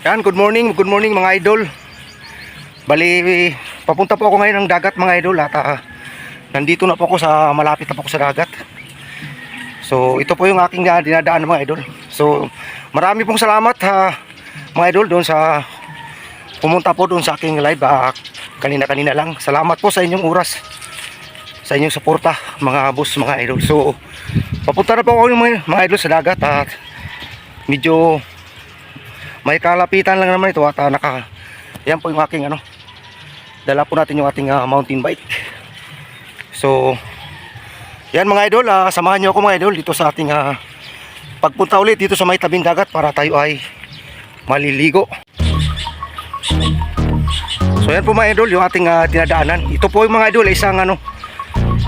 Yan, good morning mga idol. Bali, papunta po ako ngayon ng dagat mga idol at nandito na po ako malapit na po ako sa dagat. So, ito po yung aking dinadaan mga idol. So, marami pong salamat mga idol doon sa pumunta po doon sa aking live kanina-kanina lang. Salamat po sa inyong oras, sa inyong suporta mga boss, mga idol. So, papunta na po ako mga idol sa dagat at medyo may kalapitan lang naman ito at yan po yung aking dala po natin yung ating mountain bike. So yan mga idol, samahan nyo ako mga idol dito sa ating pagpunta ulit dito sa may tabing dagat para tayo ay maliligo. So yan po mga idol yung ating dinadaanan. Ito po yung mga idol isang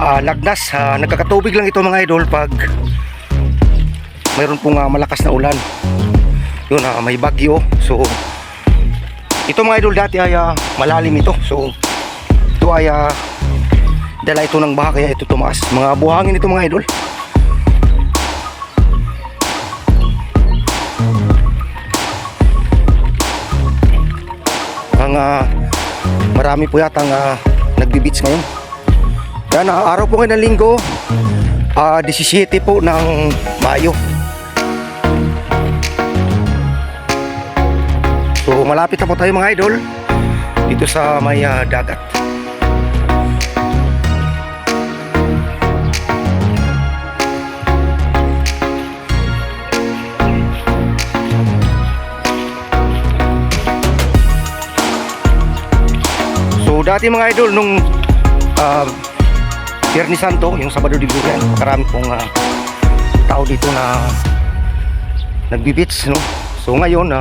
lagnas, nagkakatubig lang ito mga idol pag mayroon pong malakas na ulan. Yun, may bagyo. So ito mga idol dati ay malalim ito. So ito ay dala ito ng baha kaya ito tumaas. Mga buhangin ito mga idol. Ang marami po yatang nagbi-beach ngayon. Yan, araw po ngayon ng linggo, 17 po ng Mayo. So malapit na po tayo mga idol dito sa may dagat. So dati mga idol nung Biyernes Santo, yung Sabado de Gloria, marami pong tao dito na nagbi-beach, no? So ngayon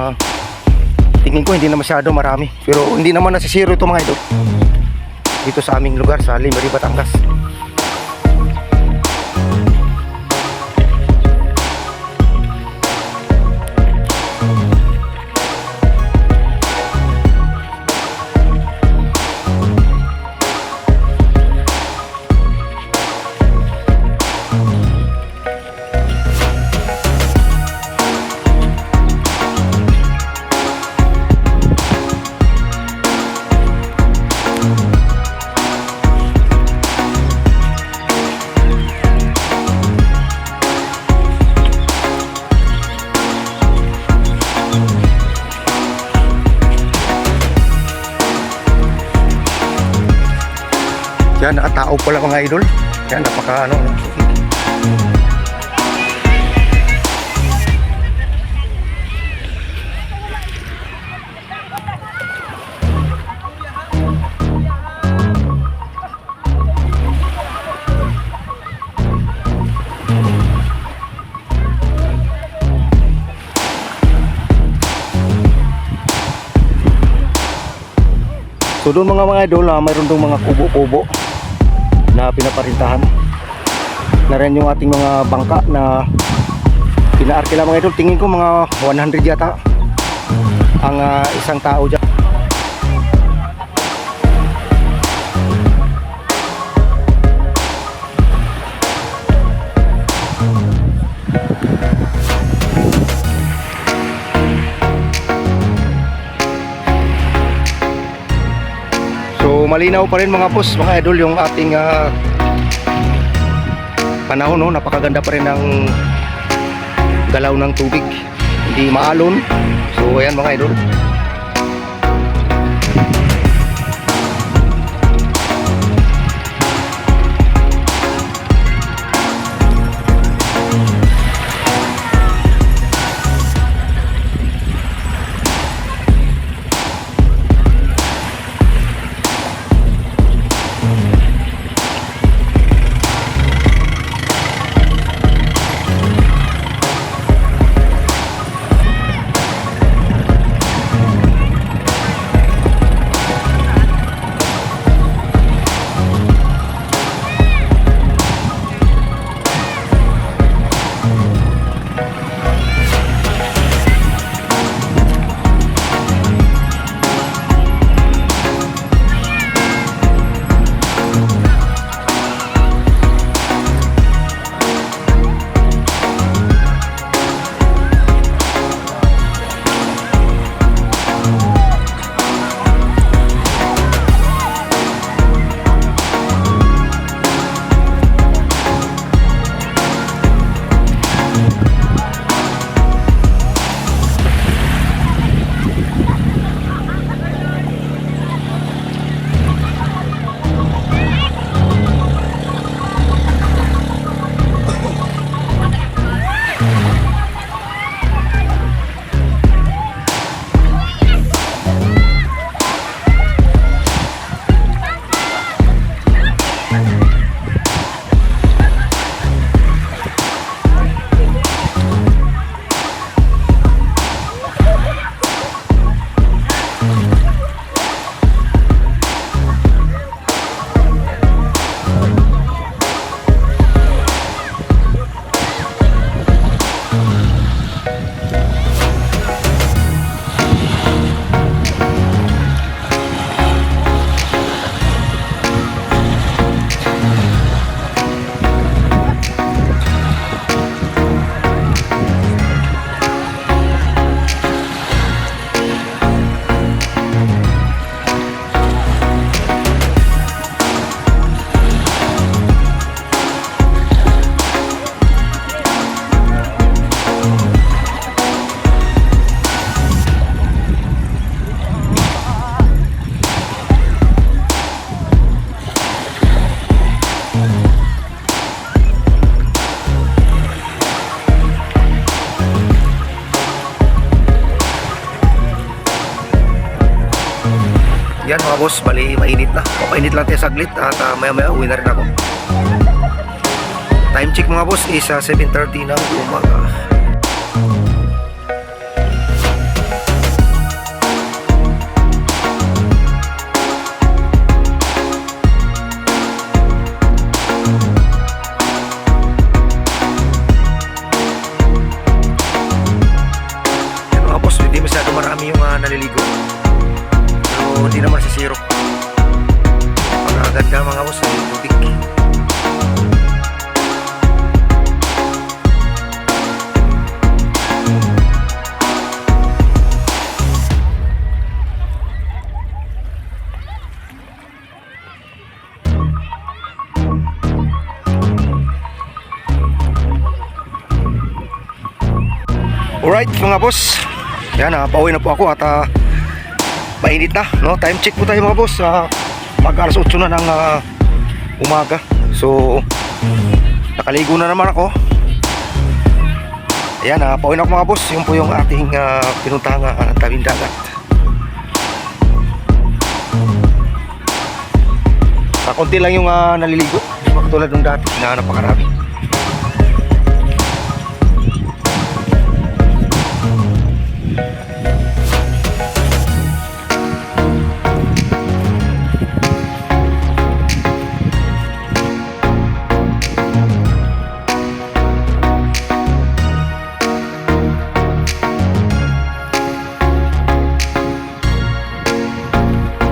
tingin ko hindi na masyado marami, pero hindi naman nasisiro ito mga idol dito sa aming lugar sa Limeri, Batangas. Yan, nakatao pala mga idol. Yan, napaka So doon mga idol, mayroon doon mga kubo-kubo na pinaparintahan na rin yung ating mga bangka na pinaarkila mga idol. Tingin ko mga 100 yata ang isang tao dyan. So malinaw pa rin mga boss, mga idol, yung ating panahon, no? Napakaganda pa rin ng galaw ng tubig, hindi maalon. So ayan mga idol. Yan mga boss, bali mainit na. Papainit lang tayo saglit at maya maya uwi na rin ako. Time check mga boss is 7:30 ng umaga. Yan mga boss, hindi masyado marami yung naliligo. Pero hindi naman si zero. Pag-agad ka mga boss, yung tubig. Alright mga boss, yan pauwi na po ako at mainit na, no? Time check po tayo mga boss, mag alas 8 na ng umaga. So nakaligo na naman ako. Ayan, pauwi na ako mga boss. Yun po yung ating pinuntahang tabing dagat. Konti lang yung naliligo, hindi pa katulad ng dati na napakarami.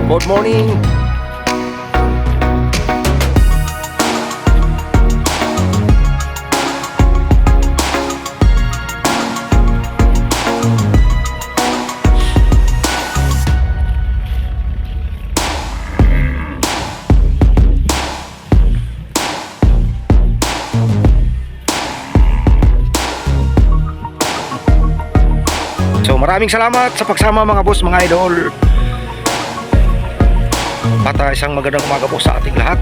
Good morning. So maraming salamat sa pagsama mga boss, mga idol. At isang magandang umaga po sa ating lahat.